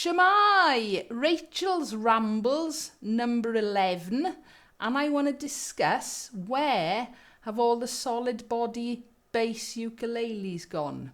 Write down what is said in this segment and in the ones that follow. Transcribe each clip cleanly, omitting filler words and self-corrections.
Shemai, Rachel's Rambles, number 11, and I want to discuss where have all the solid body bass ukuleles gone.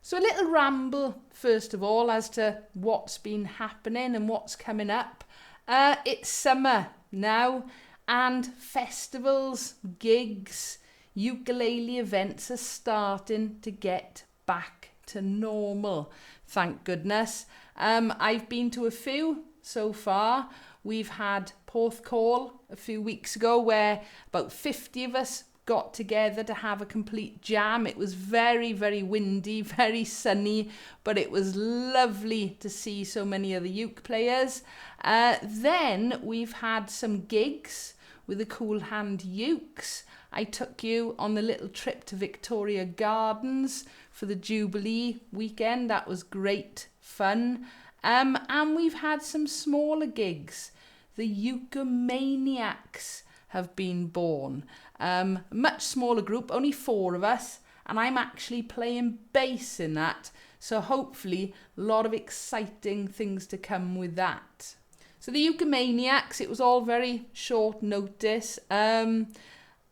So a little ramble, first of all, as to what's been happening and what's coming up. It's summer now, and festivals, gigs, ukulele events are starting to get back to normal, thank goodness. I've been to a few so far. We've had Porthcawl a few weeks ago where about 50 of us got together to have a complete jam. It was very, very windy, very sunny, but it was lovely to see so many other uke players. Then we've had some gigs with the Cool Hand Ukes. I took you on the little trip to Victoria Gardens for the Jubilee weekend. That was great fun. And we've had some smaller gigs. The Ukumaniacs have been born. Much smaller group, only 4 of us, and I'm actually playing bass in that. So hopefully a lot of exciting things to come with that. So the Ukumaniacs, it was all very short notice.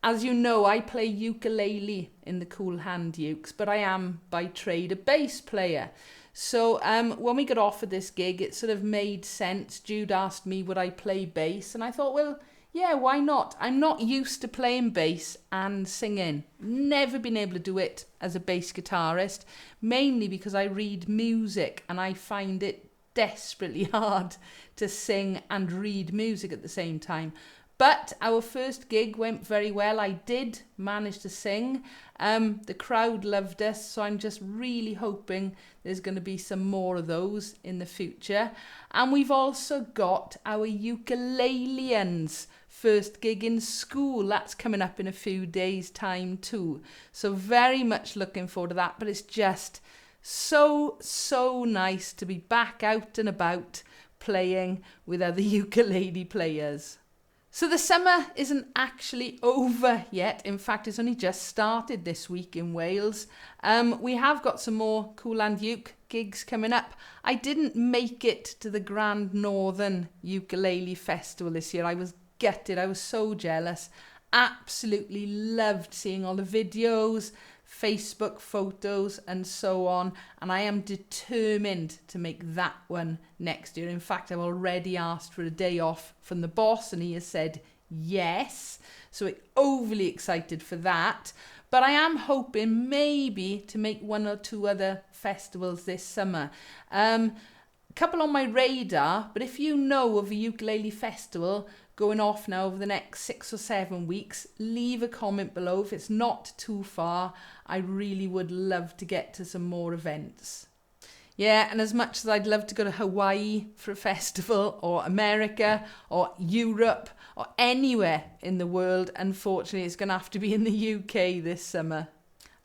As you know, I play ukulele in the Cool Hand Ukes, but I am by trade a bass player. So when we got offered this gig, it sort of made sense. Jude asked me would I play bass, and I thought, well, yeah, why not? I'm not used to playing bass and singing. Never been able to do it as a bass guitarist, mainly because I read music and I find it desperately hard to sing and read music at the same time. But our first gig went very well. I did manage to sing. The crowd loved us, so I'm just really hoping there's going to be some more of those in the future. And we've also got our Ukuleleans first gig in school. That's coming up in a few days' time too. So very much looking forward to that. But it's just so nice to be back out and about playing with other ukulele players. So the summer isn't actually over yet. In fact, it's only just started this week in Wales. We have got some more Cool Hand Uke gigs coming up. I didn't make it to the Grand Northern Ukulele Festival this year. I was gutted. I was so jealous. Absolutely loved seeing all the videos, Facebook photos and so on, and I am determined to make that one next year. In fact, I've already asked for a day off from the boss and he has said yes, so I'm overly excited for that. But I am hoping maybe to make 1 or 2 other festivals this summer. A couple on my radar, but if you know of a ukulele festival going off now over the next 6 or 7 weeks, leave a comment below. If it's not too far, I really would love to get to some more events. Yeah, and as much as I'd love to go to Hawaii for a festival, or America, or Europe, or anywhere in the world, unfortunately it's going to have to be in the UK this summer.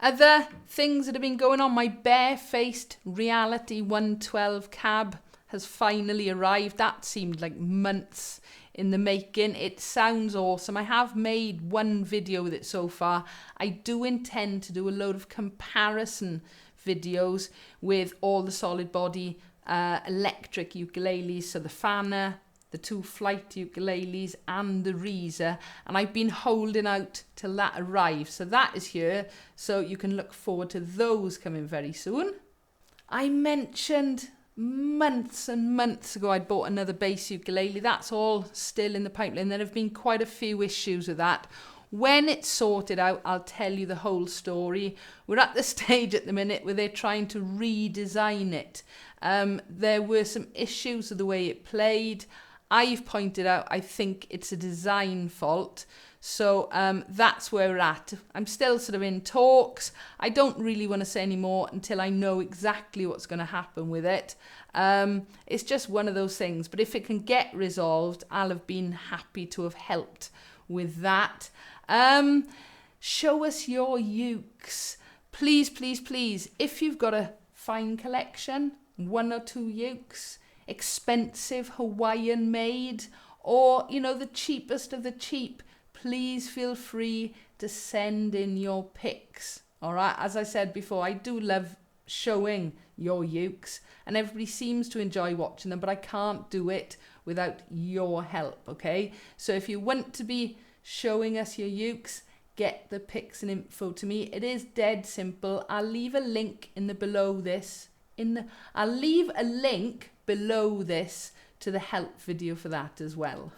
Other things that have been going on, my Barefaced Reality 112 cab has finally arrived. That seemed like months in the making. It sounds awesome. I have made 1 video with it so far. I do intend to do a load of comparison videos with all the solid body electric ukuleles, so the Fanner, the 2 flight ukuleles and the Reza, and I've been holding out till that arrives. So that is here, so you can look forward to those coming very soon. I mentioned months and months ago I'd bought another bass ukulele. That's all still in the pipeline. There have been quite a few issues with that. When it's sorted out, I'll tell you the whole story. We're at the stage at the minute where they're trying to redesign it. There were some issues with the way it played. I've pointed out I think it's a design fault. So that's where we're at. I'm still sort of in talks. I don't really want to say any more until I know exactly what's going to happen with it. It's just one of those things. But if it can get resolved, I'll have been happy to have helped with that. Show us your ukes. Please, please, please. If you've got a fine collection, 1 or 2 ukes, expensive Hawaiian made, or, you know, the cheapest of the cheap, please feel free to send in your pics. All right, as I said before, I do love showing your ukes, and everybody seems to enjoy watching them, but I can't do it without your help, okay? So if you want to be showing us your ukes, get the pics and info to me. It is dead simple. I'll leave a link in the below this. I'll leave a link below this to the help video for that as well.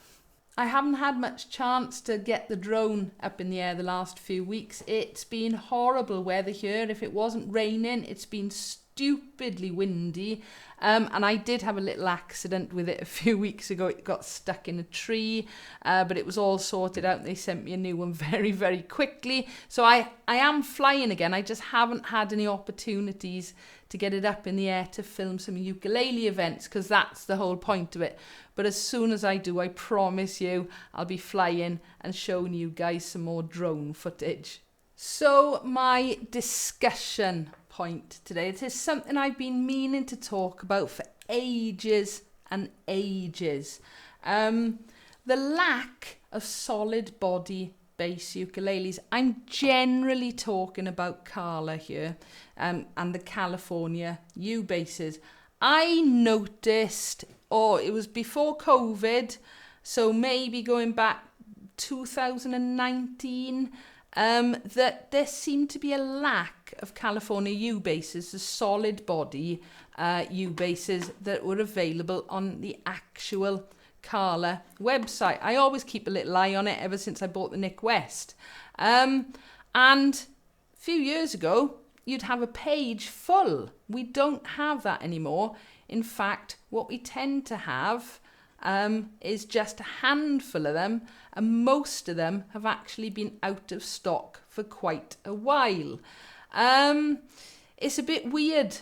I haven't had much chance to get the drone up in the air the last few weeks. It's been horrible weather here. If it wasn't raining, it's been stupidly windy. And I did have a little accident with it a few weeks ago. It got stuck in a tree, but it was all sorted out. They sent me a new one very, very quickly. So I am flying again. I just haven't had any opportunities to get it up in the air to film some ukulele events, because that's the whole point of it. But as soon as I do, I promise you, I'll be flying and showing you guys some more drone footage. So my discussion point today, it is something I've been meaning to talk about for ages and ages. The lack of solid body bass ukuleles. I'm generally talking about Carla here, and the California U-basses. I noticed, it was before COVID, so maybe going back 2019, that there seemed to be a lack of California U-basses, the solid body U-basses that were available on the actual Carla website. I always keep a little eye on it ever since I bought the Nick West. And a few years ago, you'd have a page full. We don't have that anymore. In fact, what we tend to have is just a handful of them, and most of them have actually been out of stock for quite a while. It's a bit weird,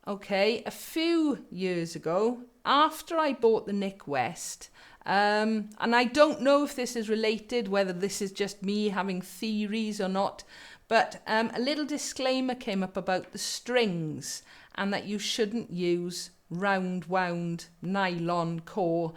okay? A few years ago, after I bought the Nick West, and I don't know if this is related, whether this is just me having theories or not, but a little disclaimer came up about the strings and that you shouldn't use round wound nylon core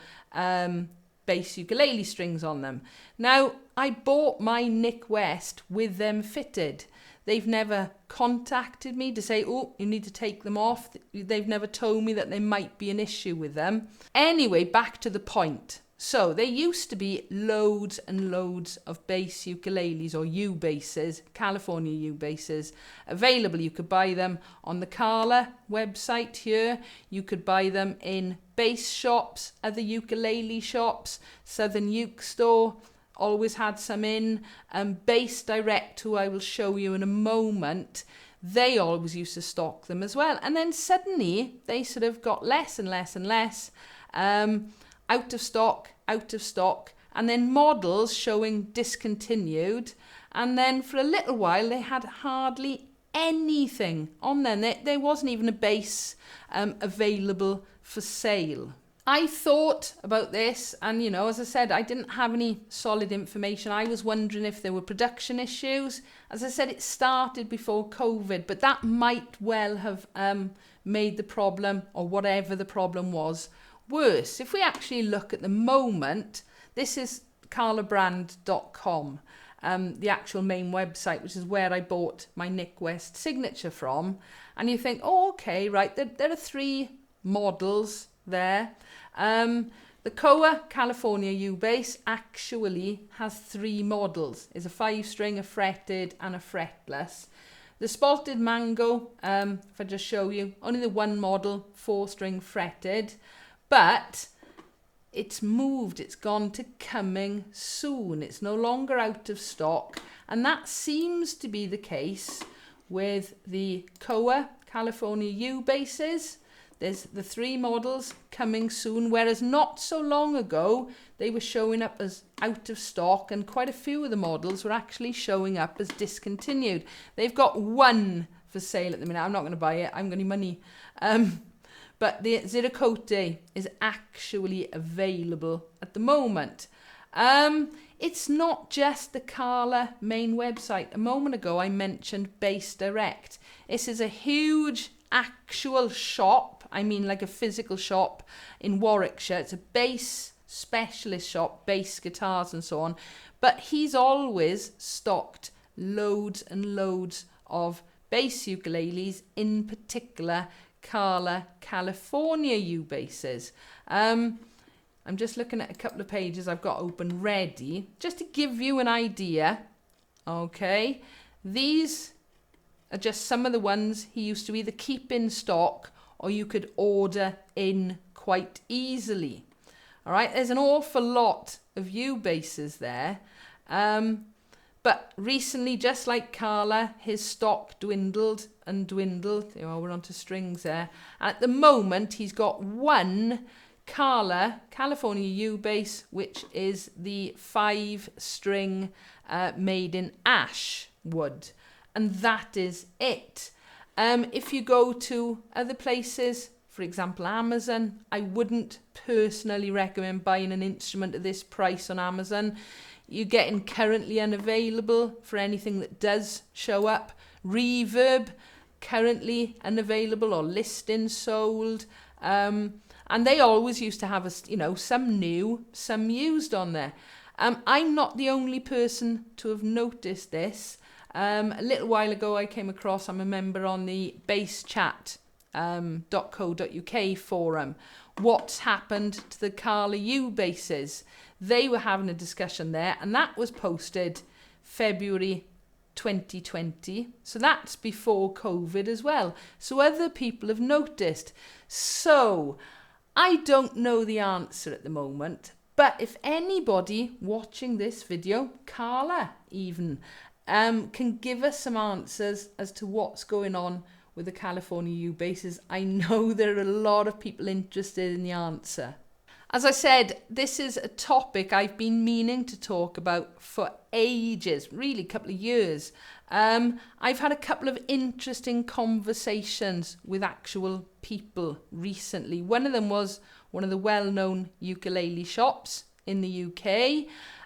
bass ukulele strings on them. Now, I bought my Nick West with them fitted. They've never contacted me to say, oh, you need to take them off. They've never told me that there might be an issue with them. Anyway, back to the point. So there used to be loads and loads of bass ukuleles, or U-basses, California U-basses, available. You could buy them on the Carla website here. You could buy them in bass shops, other ukulele shops, Southern Uke Store always had some in. Bass Direct, who I will show you in a moment, they always used to stock them as well. And then suddenly they sort of got less and less and less. Out of stock, and then models showing discontinued, and then for a little while they had hardly anything on them. There wasn't even a bass available for sale. I thought about this, and as I said, I didn't have any solid information. I was wondering if there were production issues. As I said, it started before COVID, but that might well have made the problem, or whatever the problem was, worse. If we actually look at the moment, this is carlabrand.com, the actual main website, which is where I bought my Nick West signature from. And you think, oh, okay, right, there are three models there. The Koa California U-bass actually has three models. It's a 5-string, a fretted, and a fretless. The Spalted Mango, if I just show you, only the one model, 4-string fretted. But it's moved, it's gone to coming soon. It's no longer out of stock. And that seems to be the case with the Koa California U-basses. There's the three models coming soon, whereas not so long ago, they were showing up as out of stock, and quite a few of the models were actually showing up as discontinued. They've got one for sale at the minute. I'm not going to buy it. I haven't got any money. But the Ziracote is actually available at the moment. It's not just the Carla main website. A moment ago, I mentioned Bass Direct. This is a huge actual shop. I mean, like a physical shop in Warwickshire. It's a bass specialist shop, bass guitars and so on. but he's always stocked loads and loads of bass ukuleles, in particular Kala California Ubasses. I'm just looking at a couple of pages I've got open ready, just to give you an idea. Okay, these are just some of the ones he used to either keep in stock or you could order in quite easily. All right, there's an awful lot of Ubasses there. But recently, just like Kala, his stock dwindled and dwindled. You know, we're onto strings there. At the moment, he's got one Kala California Ubass, which is the 5-string made in ash wood. And that is it. If you go to other places, for example, Amazon, I wouldn't personally recommend buying an instrument at this price on Amazon. You're getting currently unavailable for anything that does show up. Reverb, currently unavailable or listing sold. And they always used to have, some new, some used on there. I'm not the only person to have noticed this. A little while ago, I'm a member on the basechat.co.uk forum. What's happened to the Kala Ubasses? They were having a discussion there, and that was posted February 2020. So that's before COVID as well. So other people have noticed. So I don't know the answer at the moment, but if anybody watching this video, Kala even, can give us some answers as to what's going on with the California Ubasses, I know there are a lot of people interested in the answer. As I said, this is a topic I've been meaning to talk about for ages, really a couple of years. I've had a couple of interesting conversations with actual people recently. One of them was one of the well-known ukulele shops in the UK,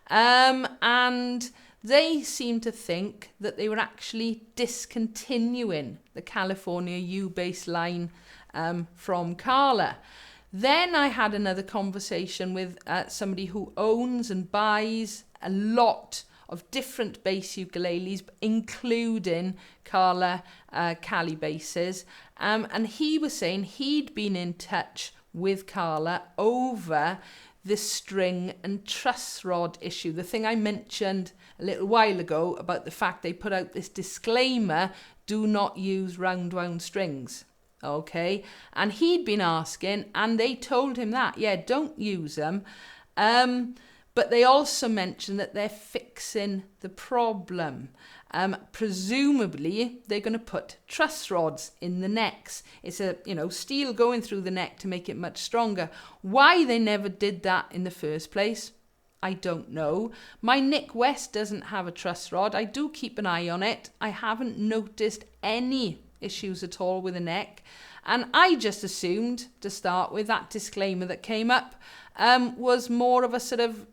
and they seemed to think that they were actually discontinuing the California Ubass line from Kala. Then I had another conversation with somebody who owns and buys a lot of different bass ukuleles, including Kala Cali basses. And he was saying he'd been in touch with Kala over the string and truss rod issue. The thing I mentioned a little while ago about the fact they put out this disclaimer, do not use round wound strings. Okay, and he'd been asking, and they told him that, yeah, don't use them. But they also mentioned that they're fixing the problem. Presumably, they're going to put truss rods in the necks. It's steel going through the neck to make it much stronger. Why they never did that in the first place, I don't know. My Nick West doesn't have a truss rod. I do keep an eye on it. I haven't noticed any issues at all with the neck, and I just assumed to start with that disclaimer that came up was more of a sort of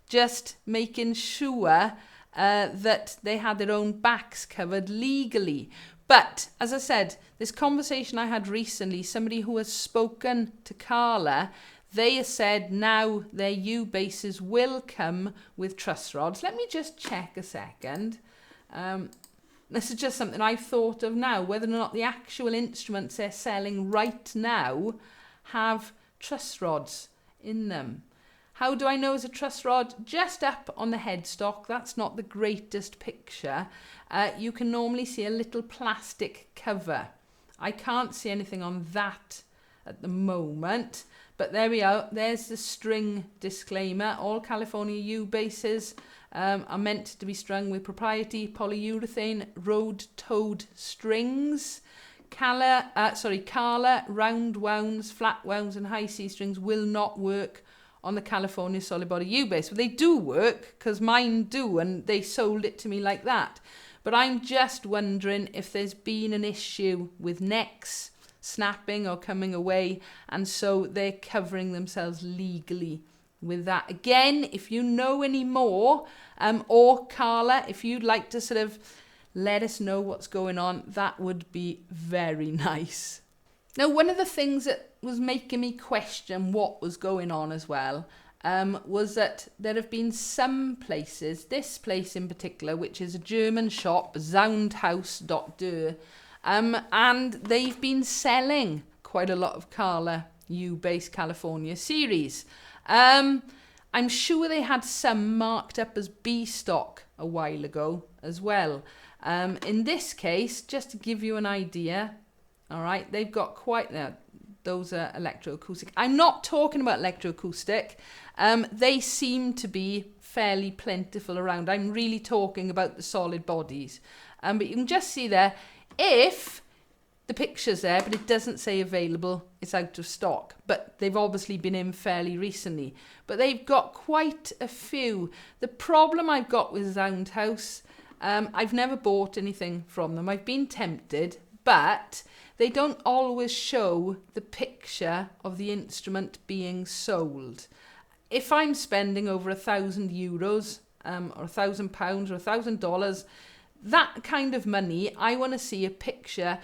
just making sure that they had their own backs covered legally. But as I said, this conversation I had recently, somebody who has spoken to Kala, they have said now their Ubasses will come with truss rods. Let me just check a second. This is just something I've thought of now, whether or not the actual instruments they're selling right now have truss rods in them. How do I know it's a truss rod? Just up on the headstock, that's not the greatest picture. You can normally see a little plastic cover. I can't see anything on that at the moment, but there we are. There's the string disclaimer. All California Ubasses are meant to be strung with proprietary polyurethane road-toed strings. Kala, round wounds, flat wounds and high C strings will not work on the California solid body Ubass. But they do work, because mine do, and they sold it to me like that. But I'm just wondering if there's been an issue with necks snapping or coming away, and so they're covering themselves legally with that. Again, if you know any more, or Kala, if you'd like to sort of let us know what's going on, that would be very nice. Now, one of the things that was making me question what was going on as well was that there have been some places, this place in particular, which is a German shop, Soundhouse.de, and they've been selling quite a lot of Carla U-based California series. I'm sure they had some marked up as B stock a while ago as well. In this case, just to give you an idea, all right, they've got quite... those are electroacoustic. I'm not talking about electroacoustic. They seem to be fairly plentiful around. I'm really talking about the solid bodies. But you can just see there, if the picture's there, but it doesn't say available, it's out of stock. But they've obviously been in fairly recently. But they've got quite a few. The problem I've got with Soundhouse, I've never bought anything from them. I've been tempted, but they don't always show the picture of the instrument being sold. If I'm spending over €1,000 or £1,000 or $1,000, that kind of money, I want to see a picture,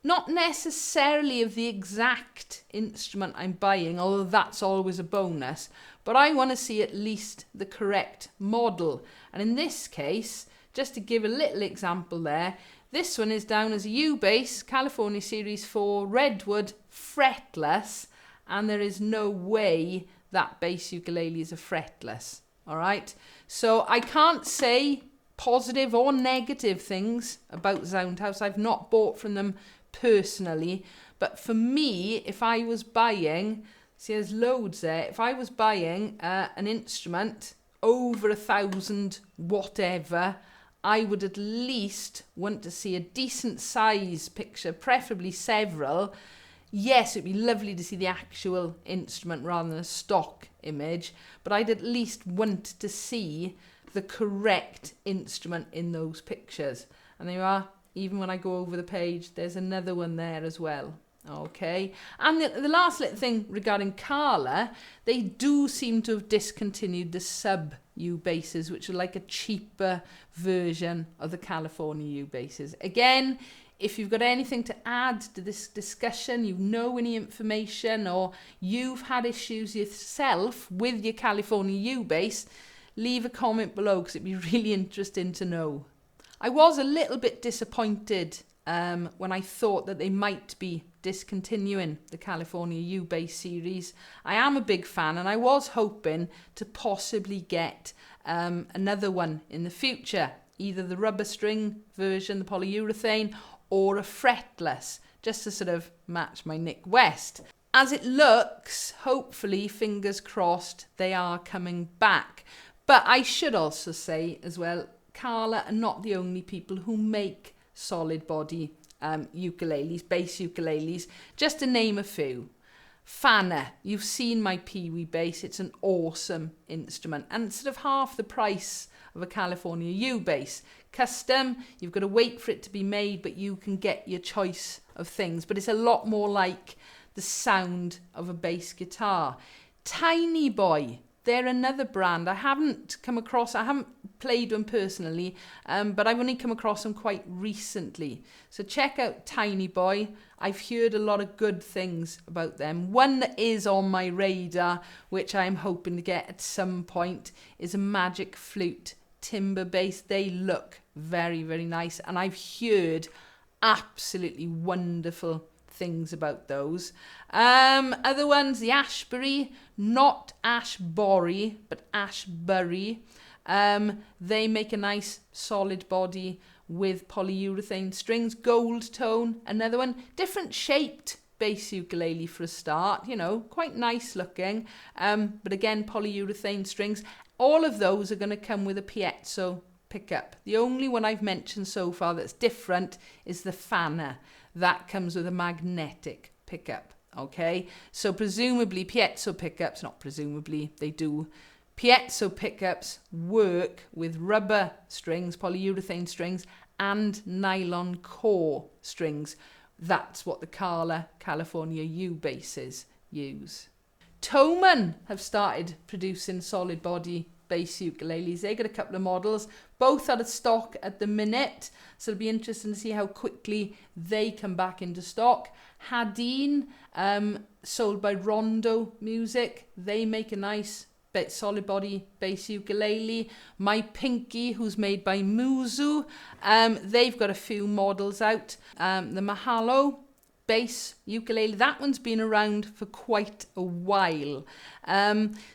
not necessarily of the exact instrument I'm buying, although that's always a bonus, but I want to see at least the correct model. And in this case, just to give a little example there, this one is down as a U-bass California Series 4 Redwood fretless, and there is no way that bass ukulele is a fretless. All right, so I can't say positive or negative things about Soundhouse. I've not bought from them personally, but for me, if I was buying, see there's loads there, if I was buying an instrument over 1,000 whatever, I would at least want to see a decent size picture, preferably several. Yes, it'd be lovely to see the actual instrument rather than a stock image, but I'd at least want to see the correct instrument in those pictures. And there you are, even when I go over the page, there's another one there as well. Okay, and the last little thing regarding Carla, they do seem to have discontinued the sub U-basses, which are like a cheaper version of the California U-basses. Again, if you've got anything to add to this discussion, you know any information, or you've had issues yourself with your California U-bass, leave a comment below because it'd be really interesting to know. I was a little bit disappointed when I thought that they might be discontinuing the California U-bass series. I am a big fan, and I was hoping to possibly get another one in the future, either the rubber string version, the polyurethane, or a fretless, just to sort of match my Nick West. As it looks, hopefully, fingers crossed, they are coming back. But I should also say as well, Carla are not the only people who make solid body ukuleles, bass ukuleles, just to name a few. Fanner, you've seen my Pee-wee bass, it's an awesome instrument and sort of half the price of a California U bass. Custom, you've got to wait for it to be made, but you can get your choice of things, but it's a lot more like the sound of a bass guitar. Tiny Boy, they're another brand. I haven't played them personally, but I've only come across them quite recently. So check out Tiny Boy. I've heard a lot of good things about them. One that is on my radar, which I'm hoping to get at some point, is a Magic Flute timber bass. They look very, very nice, and I've heard absolutely wonderful things about those. Other ones, the Ashbury, not Ashbury, but Ashbury. They make a nice solid body with polyurethane strings. Gold Tone, another one. Different shaped bass ukulele for a start, you know, quite nice looking. But again, polyurethane strings. All of those are going to come with a piezo pickup. The only one I've mentioned so far that's different is the Fanner. That comes with a magnetic pickup, okay? So presumably piezo pickups, not presumably, they do. Piezo pickups work with rubber strings, polyurethane strings, and nylon core strings. That's what the California U basses use. Thomann have started producing solid body bass ukuleles. They got a couple of models, both out of stock at the minute, so it'll be interesting to see how quickly they come back into stock. Hadean, sold by Rondo Music, they make a nice solid body bass ukulele. My Pinky, who's made by Musoo, they've got a few models out. The Mahalo bass ukulele, that one's been around for quite a while.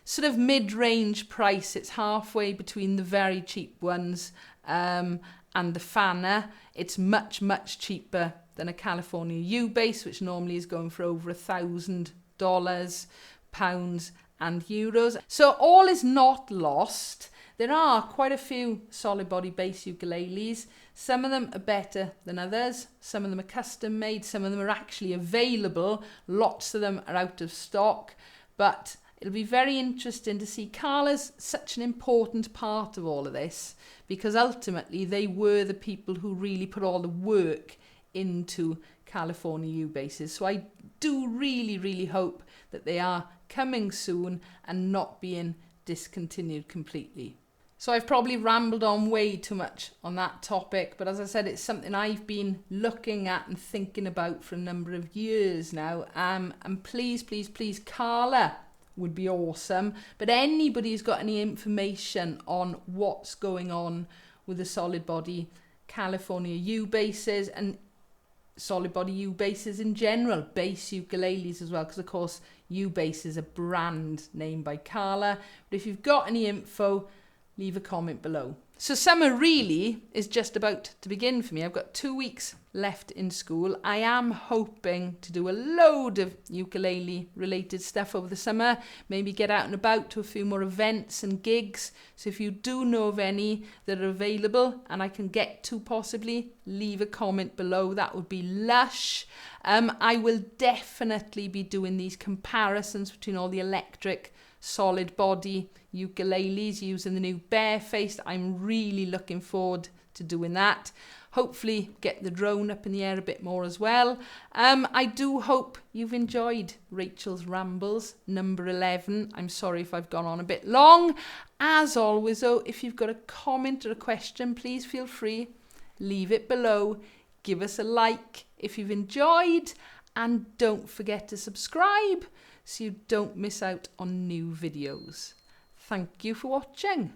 Sort of mid-range price, it's halfway between the very cheap ones and the Fanner. It's much, much cheaper than a California U bass, which normally is going for over $1,000, pounds and euros. So all is not lost. There are quite a few solid body bass ukuleles. Some of them are better than others. Some of them are custom made. Some of them are actually available. Lots of them are out of stock. But it'll be very interesting to see. Carla's such an important part of all of this, because ultimately they were the people who really put all the work into California U basses. So I do really, really hope that they are coming soon and not being discontinued completely. So I've probably rambled on way too much on that topic, but as I said, it's something I've been looking at and thinking about for a number of years now. And please, please, please, Carla would be awesome. But anybody who's got any information on what's going on with the solid body California U basses and solid body U basses in general, bass ukuleles as well, because of course U bass is a brand named by Carla. But if you've got any info, leave a comment below. So summer really is just about to begin for me. I've got 2 weeks left in school. I am hoping to do a load of ukulele related stuff over the summer, maybe get out and about to a few more events and gigs. So if you do know of any that are available and I can get to possibly, leave a comment below. That would be lush. I will definitely be doing these comparisons between all the electric solid body ukuleles using the new Barefaced. I'm really looking forward to doing that. Hopefully get the drone up in the air a bit more as well. I do hope you've enjoyed Rachel's Rambles number 11. I'm sorry if I've gone on a bit long. As always though, if you've got a comment or a question, please feel free, leave it below. Give us a like if you've enjoyed, and don't forget to subscribe so you don't miss out on new videos. Thank you for watching.